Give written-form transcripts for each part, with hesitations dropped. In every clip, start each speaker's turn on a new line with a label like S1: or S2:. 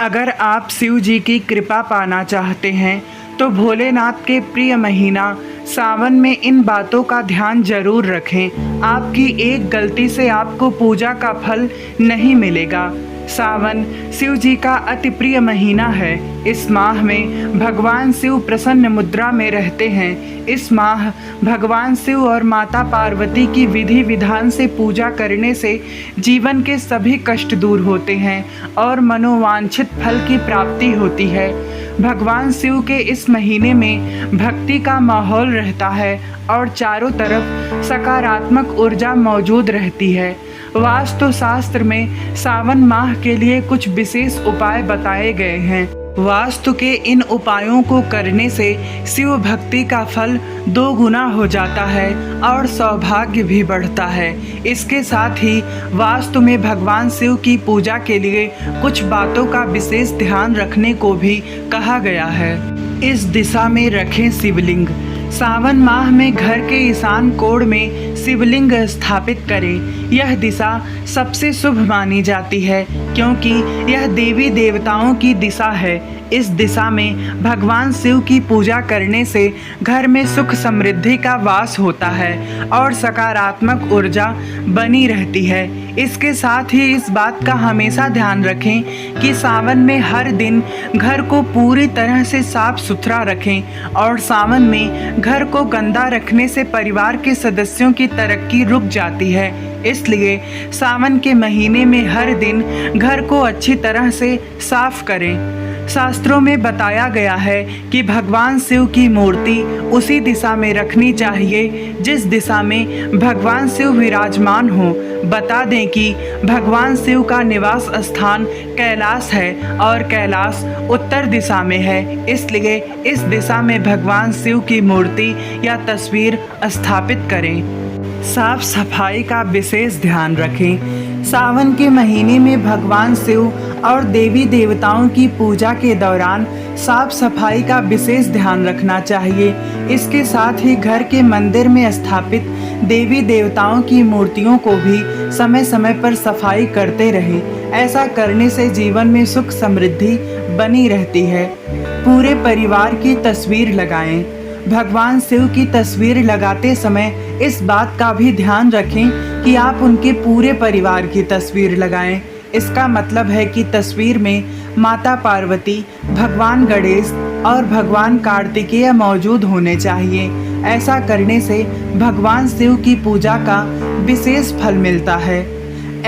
S1: अगर आप शिव जी की कृपा पाना चाहते हैं तो भोलेनाथ के प्रिय महीना सावन में इन बातों का ध्यान जरूर रखें। आपकी एक गलती से आपको पूजा का फल नहीं मिलेगा। सावन शिव जी का अति प्रिय महीना है। इस माह में भगवान शिव प्रसन्न मुद्रा में रहते हैं। इस माह भगवान शिव और माता पार्वती की विधि विधान से पूजा करने से जीवन के सभी कष्ट दूर होते हैं और मनोवांछित फल की प्राप्ति होती है। भगवान शिव के इस महीने में भक्ति का माहौल रहता है और चारों तरफ सकारात्मक ऊर्जा मौजूद रहती है। वास्तु शास्त्र में सावन माह के लिए कुछ विशेष उपाय बताए गए हैं। वास्तु के इन उपायों को करने से शिव भक्ति का फल 2 गुना हो जाता है और सौभाग्य भी बढ़ता है। इसके साथ ही वास्तु में भगवान शिव की पूजा के लिए कुछ बातों का विशेष ध्यान रखने को भी कहा गया है। इस दिशा में रखें शिवलिंग। सावन माह में घर के ईशान कोण में शिवलिंग स्थापित करें। यह दिशा सबसे शुभ मानी जाती है क्योंकि यह देवी देवताओं की दिशा है। इस दिशा में भगवान शिव की पूजा करने से घर में सुख समृद्धि का वास होता है और सकारात्मक ऊर्जा बनी रहती है। इसके साथ ही इस बात का हमेशा ध्यान रखें कि सावन में हर दिन घर को पूरी तरह से साफ सुथरा रखें और सावन में घर को गंदा रखने से परिवार के सदस्यों की तरक्की रुक जाती है। इसलिए सावन के महीने में हर दिन घर को अच्छी तरह से साफ करें। शास्त्रों में बताया गया है कि भगवान शिव की मूर्ति उसी दिशा में रखनी चाहिए जिस दिशा में भगवान शिव विराजमान हो। बता दें कि भगवान शिव का निवास स्थान कैलाश है और कैलाश उत्तर दिशा में है। इसलिए इस दिशा में भगवान शिव की मूर्ति या तस्वीर स्थापित करें। साफ सफाई का विशेष ध्यान रखें। सावन के महीने में भगवान शिव और देवी देवताओं की पूजा के दौरान साफ सफाई का विशेष ध्यान रखना चाहिए। इसके साथ ही घर के मंदिर में स्थापित देवी देवताओं की मूर्तियों को भी समय समय पर सफाई करते रहें। ऐसा करने से जीवन में सुख समृद्धि बनी रहती है। पूरे परिवार की तस्वीर लगाएं। भगवान शिव की तस्वीर लगाते समय इस बात का भी ध्यान रखें कि आप उनके पूरे परिवार की तस्वीर लगाएं। इसका मतलब है कि तस्वीर में माता पार्वती, भगवान गणेश और भगवान कार्तिकेय मौजूद होने चाहिए। ऐसा करने से भगवान शिव की पूजा का विशेष फल मिलता है।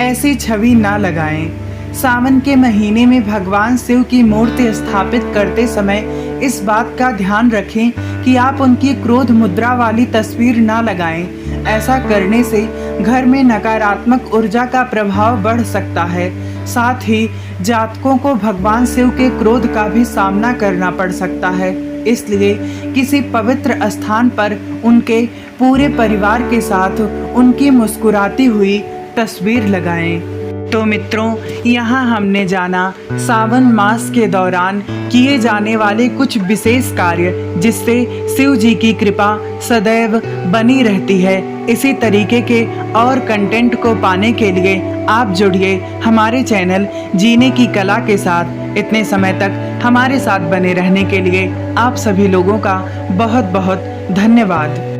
S1: ऐसी छवि न लगाएं। सावन के महीने में भगवान शिव की मूर्ति स्थापित करते समय इस बात का ध्यान रखें कि आप उनकी क्रोध मुद्रा वाली तस्वीर न लगाएं। ऐसा करने से घर में नकारात्मक ऊर्जा का प्रभाव बढ़ सकता है। साथ ही जातकों को भगवान शिव के क्रोध का भी सामना करना पड़ सकता है। इसलिए किसी पवित्र स्थान पर उनके पूरे परिवार के साथ उनकी मुस्कुराती हुई तस्वीर लगाएं। तो मित्रों, यहाँ हमने जाना सावन मास के दौरान किए जाने वाले कुछ विशेष कार्य जिससे शिव जी की कृपा सदैव बनी रहती है। इसी तरीके के और कंटेंट को पाने के लिए आप जुड़िए हमारे चैनल जीने की कला के साथ। इतने समय तक हमारे साथ बने रहने के लिए आप सभी लोगों का बहुत बहुत धन्यवाद।